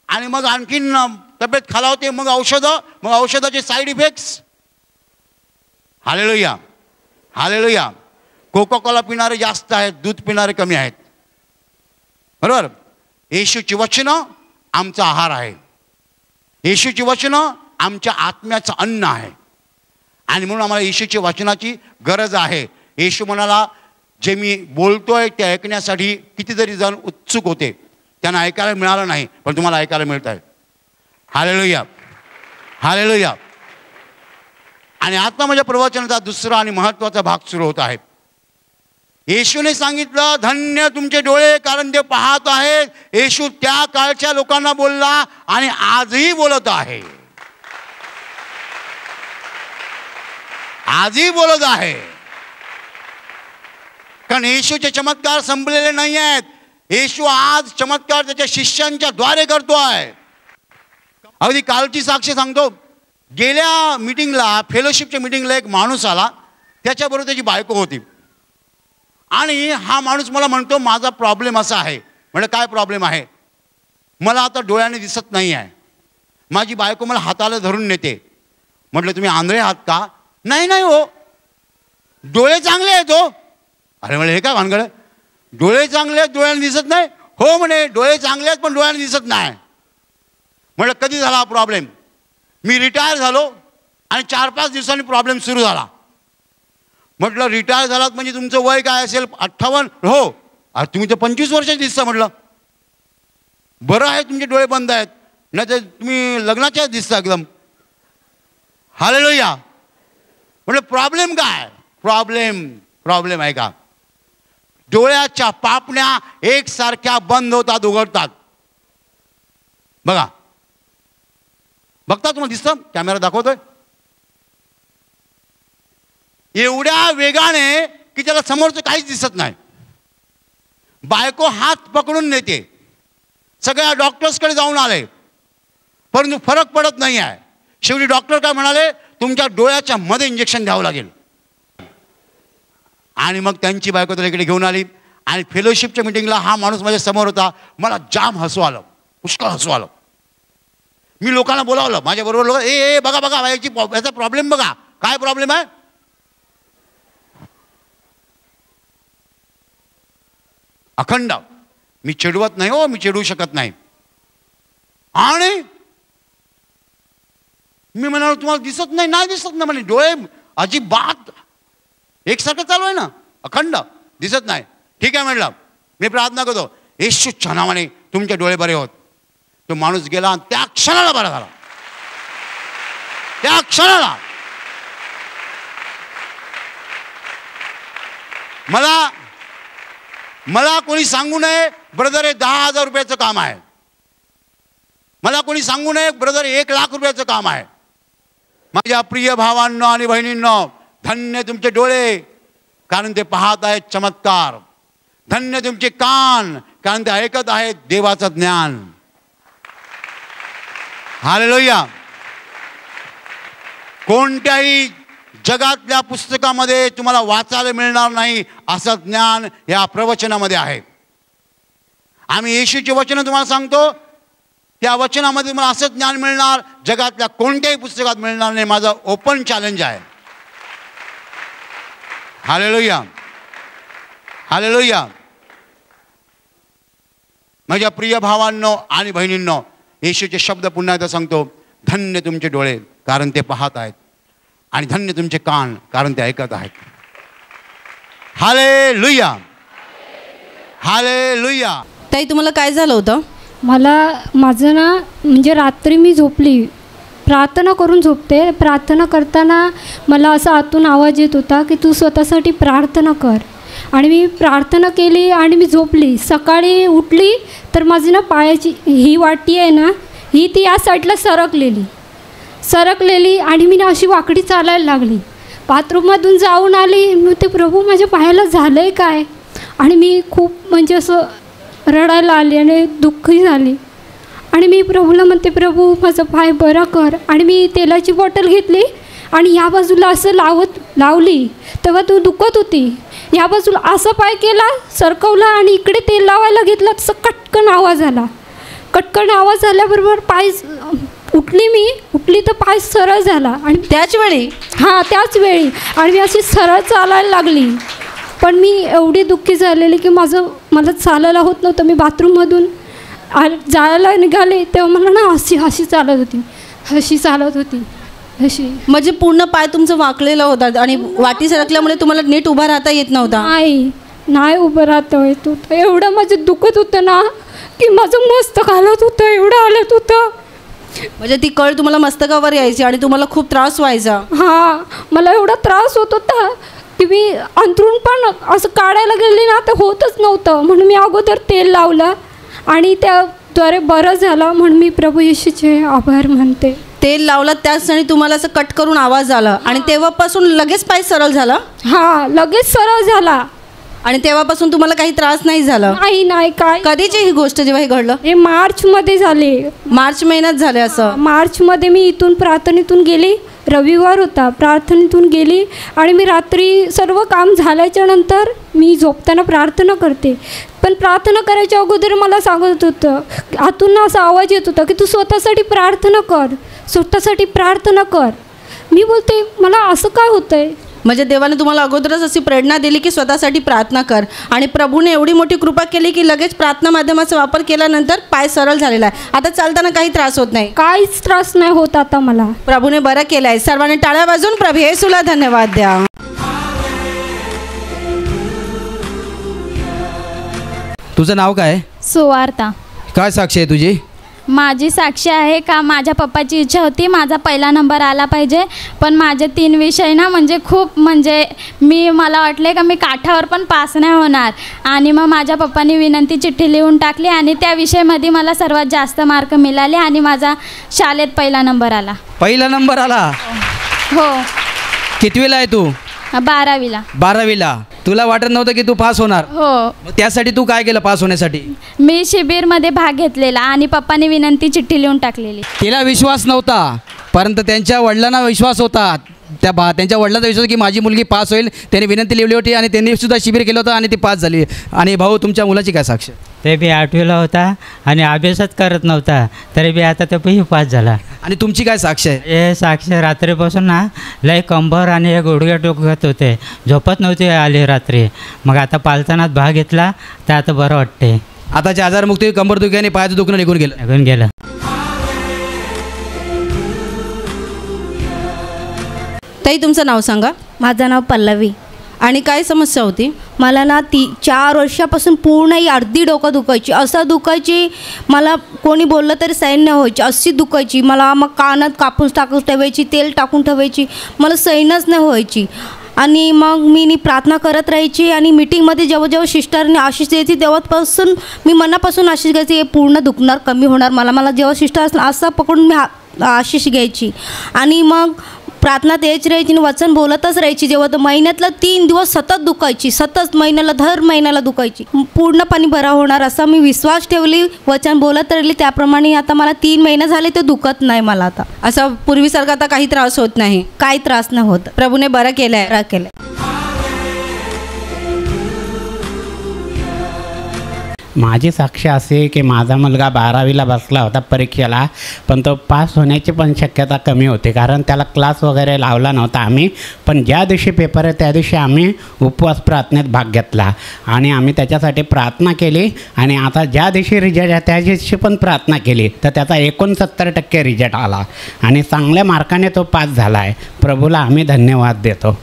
आणि मग आणखीन तब्येत खालावते, मग औषधं, मग औषधाचे side effects. Hallelujah, hallelujah. Coca Cola पिणारे जास्त आहेत, दूध पिणारे कमी आहेत. बरोबर? येशूची वचनं आमचा आहार आहे. येशूची वचनं आमच्या आत्म्याचं अन्न आहे आणि म्हणून आम्हाला येशूच्या वचनाची गरज आहे. येशू म्हणाला, जे मी बोलतोय ते ऐकण्यासाठी कितीतरी जण उत्सुक होते, त्यांना ऐकायला मिळालं नाही, पण तुम्हाला ऐकायला मिळत आहे. Hallelujah, hallelujah. आणि आता माझ्या प्रवचनाचा दुसरा आणि महत्त्वाचा भाग सुरू होत आहे. येशूने सांगितलं, धन्य तुमचे डोळे कारण ते पाहत आहेत. येशू त्या काळच्या लोकांना बोलला आणि आजही बोलत आहे, आजही बोलत आहे. कारण येशूचे चमत्कार संपलेले नाही आहेत. येशू आज चमत्कार त्याच्या शिष्यांच्या द्वारे करतो आहे. अगदी कालची साक्ष सांगतो. गेल्या मीटिंगला, फेलोशिपच्या मीटिंगला एक माणूस आला, त्याच्याबरोबर त्याची बायको होती. आणि हा माणूस मला म्हणतो, माझा प्रॉब्लेम असा आहे. म्हणजे काय प्रॉब्लेम आहे? मला आता डोळ्याने दिसत नाही आहे, माझी बायको मला हाताला धरून नेते. म्हटलं तुम्ही आंधळे आहात का? नाही नाही हो, डोळे चांगले आहेत हो. अरे म्हणे हे काय भानगड? डोळे चांगले आहेत, डोळ्याने दिसत नाही? हो म्हणे, डोळे चांगले आहेत पण डोळ्याने दिसत नाही. म्हटलं कधी झाला हा प्रॉब्लेम? मी रिटायर झालो आणि 4-5 दिवसांनी प्रॉब्लेम सुरू झाला. म्हटलं रिटायर झालात म्हणजे तुमचं वय काय असेल? 58. हो. अरे तुम्ही तर 25 वर्षाचे दिसता. म्हटलं बरं आहे तुमचे डोळे बंद आहेत, नाही तर तुम्ही लग्नाच्याच दिसता एकदम. हालेलुया. म्हटलं प्रॉब्लेम काय? प्रॉब्लेम आहे का? डोळ्याच्या पापण्या एकसारख्या बंद होतात, उघडतात. बघा, बघता तुम्हाला दिसतं? कॅमेरा दाखवतोय एवढ्या वेगाने की त्याला समोरचं काहीच दिसत नाही. बायको हात पकडून नेते. सगळ्या डॉक्टर्सकडे जाऊन आले परंतु फरक पडत नाही आहे. शेवटी डॉक्टर काय म्हणाले, तुमच्या डोळ्याच्या मध्ये इंजेक्शन द्यावं लागेल. आणि मग त्यांची बायको त्याला इकडे घेऊन आली आणि फेलोशिपच्या मीटिंगला हा माणूस माझ्या समोर होता. मला जाम हसू आलं, पुष्कळ हसू आलं. मी लोकांना बोलावलं, माझ्याबरोबर लोक, ए बघा बघा याचा प्रॉब्लेम बघा. काय प्रॉब्लेम आहे? अखंड. मी चिडवत नाही हो, मी चिडवू शकत नाही. आणि मी म्हणालो तुम्हाला दिसत नाही? नाही दिसत ना म्हणे, डोळे अजिबात एकसारखं चालू आहे ना, अखंड दिसत नाही. ठीक आहे म्हटलं, मी प्रार्थना करतो येशूच्या नावाने तुमचे डोळे बरे होत. तो माणूस गेला आणि त्या क्षणाला बरा झाला, त्या क्षणाला. मला कोणी सांगू नये ब्रदर हे 10,000 रुपयाचं काम आहे. मला कोणी सांगू नये ब्रदर 1,00,000 रुपयाचं काम आहे. माझ्या प्रिय भावांनो आणि बहिणींनो, धन्य तुमचे डोळे कारण ते पाहत आहेत चमत्कार. धन्य तुमचे कान कारण ते ऐकत आहेत देवाचं ज्ञान. हालेलुया. कोणत्याही जगातल्या पुस्तकामध्ये तुम्हाला वाचायला मिळणार नाही असं ज्ञान या प्रवचनामध्ये आहे. आम्ही येशूचे वचन तुम्हाला सांगतो, त्या वचनामध्ये तुम्हाला असं ज्ञान मिळणार जगातल्या कोणत्याही पुस्तकात मिळणार नाही. माझं ओपन चॅलेंज आहे. Hallelujah, hallelujah. माझ्या प्रिय भावांनो आणि बहिणींनो, येशूचे शब्द पुन्हा एकदा सांगतो, धन्य तुमचे डोळे कारण ते पाहत आहेत आणि धन्य तुमचे कान कारण ते ऐकत आहेत. Hallelujah, hallelujah. ताई, तुम्हाला काय झालं होतं? माझं ना म्हणजे रात्री मी झोपली, प्रार्थना करून झोपते. प्रार्थना करताना मला असा आतून आवाज येत होता की तू स्वतःसाठी प्रार्थना कर. आणि मी प्रार्थना केली आणि मी झोपली. सकाळी उठली तर माझी ना पायाची ही वाटी आहे ना, ही ती या साईडला सरकलेली आणि मी ना अशी वाकडी चालायला लागली. बाथरूममधून जाऊन आली, मी ते प्रभू माझ्या पायाला झालं आहे काय. आणि मी खूप म्हणजे असं रडायला आली आणि दुःखी झाली. आणि मी प्रभूला म्हणते, प्रभू माझं पाय बरा कर. आणि मी तेलाची बॉटल घेतली आणि या बाजूला असं लावली तेव्हा तू दुखत होती. या बाजूला असा पाय केला, सरकवला आणि इकडे तेल लावायला घेतलं, तसं कटकन आवाज आला. कटकन आवाज आल्याबरोबर पाय उठली तर पाय सरळ झाला. आणि त्याच वेळी त्याच वेळी आणि मी अशी सरळ चालायला लागली. पण मी एवढी दुःखी झालेली की मला चालायला होत नव्हतं. मी बाथरूममधून जायला निघाले तेव्हा मला ना हशी चालत होती. म्हणजे पूर्ण पाय तुमचं वाकलेला होता आणि वाटी सरकल्यामुळे तुम्हाला नीट उभा राहता येत नव्हता? नाही उभं राहता येत होतं. एवढं माझं दुखत होतं ना की माझं मस्तक हालत होतं, एवढं हालत होतं. म्हणजे ती कळ तुम्हाला मस्तकावर यायची आणि तुम्हाला खूप त्रास व्हायचा? मला एवढा त्रास होत होता की मी अंथरूण पण असं काढायला गेले ना तर होतच नव्हतं. म्हणून मी अगोदर तेल लावलं आणि त्याद्वारे बरं झालं. म्हणून मी प्रभू येशूचे आभार मानते. तेल लावलं त्याच क्षणी तुम्हाला असं कट करून आवाज आला आणि तेव्हापासून लगेच पाय सरळ झाला? लगेच सरळ झाला. आणि तेव्हापासून तुम्हाला काही त्रास नाही झाला? नाही. काय कधीची ही गोष्ट जेव्हा हे घडलं? हे मार्चमध्ये झाले. मार्च महिन्यात झाले असं? मार्चमध्ये मी इथून प्रार्थनेतून गेली. रविवार होता, प्रार्थनेतून गेली आणि मी रात्री सर्व काम झाल्याच्या नंतर मी झोपताना प्रार्थना करते. पण प्रार्थना करायच्या अगोदर मला सांगत होतं, आतून असा आवाज येत होता की तू स्वतःसाठी प्रार्थना कर. मी बोलते मला असं काय होतंय. म्हणजे देवाने तुम्हाला अगोदरच अशी प्रेरणा दिली की स्वतःसाठी प्रार्थना कर आणि प्रभूने एवढी मोठी कृपा केली की लगेच प्रार्थना माध्यमाचा वापर केल्यानंतर पाय सरळ झालेला आहे. आता चालताना काही त्रास होत नाही? काहीच त्रास नाही होत आता मला. प्रभूने बरं केलं आहे. सर्वांनी टाळ्या वाजवून प्रभू येशूला धन्यवाद द्या. तुझं नाव काय? सुवार्ता. काय साक्षी आहे तुझी? माझी साक्षी आहे का माझ्या पप्पाची इच्छा होती माझा पहिला नंबर आला पाहिजे. पण माझे 3 विषय ना म्हणजे मला वाटले का मी काठावर पण पास नाही होणार. आणि मग माझ्या पप्पांनी विनंती चिठ्ठी लिहून टाकली आणि त्या विषयामध्ये मला सर्वात जास्त मार्क मिळाले आणि माझा शाळेत पहिला नंबर आला. पहिला नंबर आला? हो. कितवीला आहे तू? 12वीला. 12वीला. तुला वाटत नव्हतं की तू पास होणार? हो. त्यासाठी तू काय केलं पास होण्यासाठी? मी शिबिरमध्ये भाग घेतलेला आणि पप्पांनी विनंती चिठ्ठी लिहून टाकलेली. तिला विश्वास नव्हता परंतु त्यांच्या वडिलांना विश्वास होता. त्यांच्या वडिलांचा विश्वास की माझी मुलगी पास होईल. त्यांनी विनंती लिहिली होती आणि त्यांनी सुद्धा शिबिर केलं होतं आणि ती पास झाली. आणि भाऊ तुमच्या मुलाची काय साक्ष? ते बी 8वीला होता आणि अभ्यासच करत नव्हता तरी बी आता तो पास झाला. आणि तुमची काय साक्ष आहे? हे साक्ष रात्रीपासून ना लय कंबर आणि हे गुडघे टोकत होते, झोपत नव्हते आली रात्री. मग आता पालतानात भाग घेतला तर आता बरं वाटते. आताच्या आजारमुक्ती कंबरदुखी आणि पायाचं दुखणं निघून गेलं. ताई तुमचं नाव सांगा. माझं नाव पल्लवी. आणि काय समस्या होती? मला ना 4 वर्षापासून पूर्ण ही अर्धी डोकं दुखायची, असं दुखायची मला कोणी बोललं तरी सहन नाही व्हायची, अशी दुखायची मला. मग कानात कापूस टाकून ठेवायची, तेल टाकून ठेवायची, मला सहनच नाही व्हायची. आणि मग मी प्रार्थना करत राहायची आणि मीटिंगमध्ये जेव्हा जेव्हा सिस्टरने आशिष द्यायची तेव्हापासून मी मनापासून आशिष घ्यायची, हे पूर्ण दुखणार, कमी होणार मला जेव्हा सिस्टर असं पकडून मी आशिष घ्यायची. आणि मग प्रार्थना तेच राहायची आणि वचन बोलतच राहायची. जेव्हा तर महिन्यातला 3 दिवस सतत दुखायची, सतत दर महिन्याला दुखायची. पूर्णपणे बरा होणार असा मी विश्वास ठेवली, वचन बोलत राहिली, त्याप्रमाणे आता मला 3 महिने झाले ते दुखत नाही मला. आता असं पूर्वीसारखा आता काही त्रास होत नाही? काही त्रास नाही होत, प्रभूने बरं केलं आहे. बरं केलं. माझी साक्ष असे की माझा मुलगा 12वीला बसला होता परीक्षेला, पण तो पास होण्याची पण शक्यता कमी होती, कारण त्याला क्लास वगैरे लावला नव्हता आम्ही. पण ज्या दिवशी पेपर आहे त्या दिवशी आम्ही उपवास प्रार्थनेत भाग घेतला आणि आम्ही त्याच्यासाठी प्रार्थना केली. आणि आता ज्या दिवशी रिझल्ट आहे त्या दिवशी पण प्रार्थना केली, तर त्याचा 69% रिझल्ट आला आणि चांगल्या मार्काने तो पास झाला आहे. प्रभूला आम्ही धन्यवाद देतो.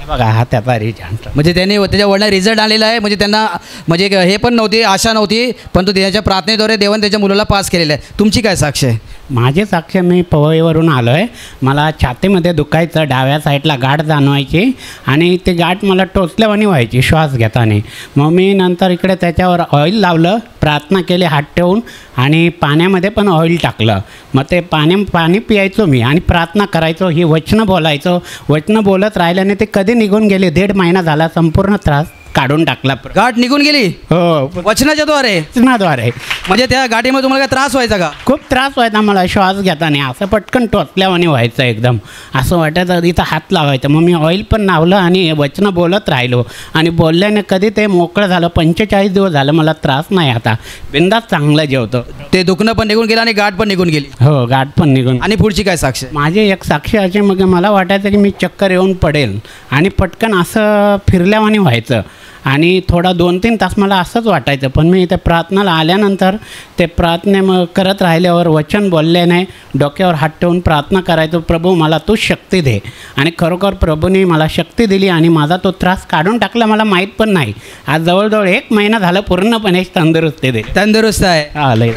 बघा हा त्याचा रिझल्ट. म्हणजे त्याने त्याच्या वडिलांना रिझल्ट आलेला आहे. म्हणजे त्यांना म्हणजे हे पण नव्हती, आशा नव्हती, परंतु त्याच्या प्रार्थनेद्वारे देवाने त्याच्या मुलाला पास केलेलं आहे. तुमची काय साक्ष आहे? माझी साक्ष, मी पवईवरून आलो आहे. मला छातीमध्ये दुखायचं, डाव्या साईडला गाठ जाणवायची आणि ते गाठ मला टोचल्यावानी व्हायची श्वास घेताना. मग मी नंतर इकडे त्याच्यावर ऑइल लावलं, प्रार्थना केली हात ठेवून आणि पाण्यामध्ये पण ऑइल टाकलं. मग ते पाणी पियायचो मी आणि प्रार्थना करायचो, ही वचनं बोलायचो. वचनं बोलत राहिल्याने ते कधी निघून गेले. 1.5 महिना झाला, संपूर्ण त्रास काढून टाकला. गाठ निघून गेली? हो, वचनाच्या द्वारे. म्हणजे त्या गाठीमध्ये तुम्हाला काय त्रास व्हायचा का? खूप त्रास व्हायचा मला श्वास घेताना, असं पटकन टोचल्यावानी व्हायचं, एकदम असं वाटायचं इथं हात लावायचं. मग मी ऑइल पण लावलं आणि वचनं बोलत राहिलो आणि बोलल्याने कधी ते मोकळं झालं. 45 दिवस झालं मला त्रास नाही, आता बिंदास चांगलं जेवतो. ते दुखणं पण निघून गेलं आणि गाठ पण निघून गेली? हो, गाठ पण निघून. आणि पुढची काय साक्ष? माझी एक साक्ष अशी, मग मला वाटायचं की मी चक्कर येऊन पडेल आणि पटकन असं फिरल्यावानी व्हायचं आणि थोडा 2-3 तास मला असंच वाटायचं. पण मी इथे प्रार्थनाला आल्यानंतर ते प्रार्थने मग करत राहिल्यावर वचन बोलल्याने डोक्यावर हात ठेवून प्रार्थना करायचो, प्रभू मला तू शक्ती दे. आणि खरोखर प्रभूने मला शक्ती दिली आणि माझा तो त्रास काढून टाकला, मला माहीत पण नाही. आज जवळजवळ 1 महिना झालं पूर्णपणे तंदुरुस्ती दे. तंदुरुस्त आहे. आलं.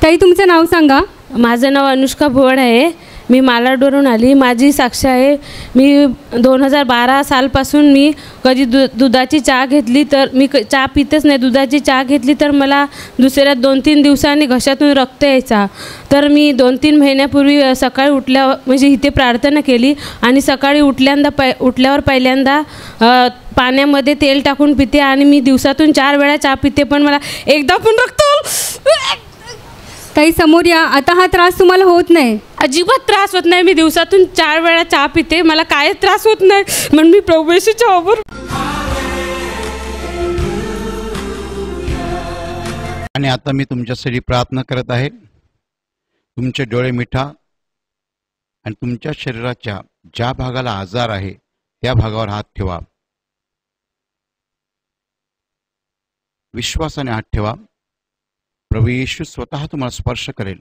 ताई तुमचं नाव सांगा. माझं नाव अनुष्का भुवड आहे. मी मालाडवरून आली. माझी साक्ष आहे, मी 2012 सालपासून मी कधी दुधाची चहा घेतली तर मी चहा पितच नाही. दुधाची चहा घेतली तर मला दुसऱ्या 2-3 दिवसांनी घशातून रक्त यायचा. तर मी 2-3 महिन्यापूर्वी सकाळी उठल्यावर म्हणजे इथे प्रार्थना केली आणि सकाळी उठल्यावर पहिल्यांदा पाण्यामध्ये तेल टाकून पिते आणि मी दिवसातून 4 वेळा चहा पिते, पण मला एकदा पण रक्त. ताई समोर या. आता हा त्रास तुम्हाला होत नाही? अजिबात त्रास होत नाही. मी दिवसातून 4 वेळा चहा पिते, मला काय त्रास होत नाही. म्हणून मी प्रभू येशूच्या ओवर. आणि आता मी तुमच्यासाठी प्रार्थना करत आहे. तुमचे डोळे मिठा आणि तुमच्या शरीराच्या ज्या भागाला आजार आहे त्या भागावर हात ठेवा. विश्वासाने हात ठेवा. प्रभू येशू स्वतः तुम्हाला स्पर्श करेल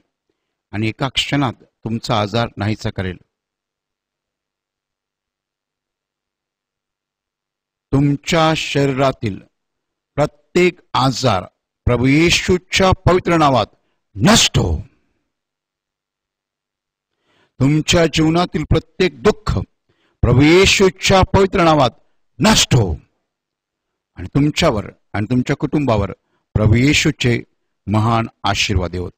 आणि एका क्षणात तुमचा आजार नाहीसा करेल. तुमच्या शरीरातील प्रत्येक आजार प्रभू येशूच्या पवित्र नावात नष्ट हो. तुमच्या जीवनातील प्रत्येक दुःख प्रभू येशूच्या पवित्र नावात नष्ट हो. आणि तुमच्यावर आणि तुमच्या कुटुंबावर प्रभू येशूचे महान आशीर्वाद होत.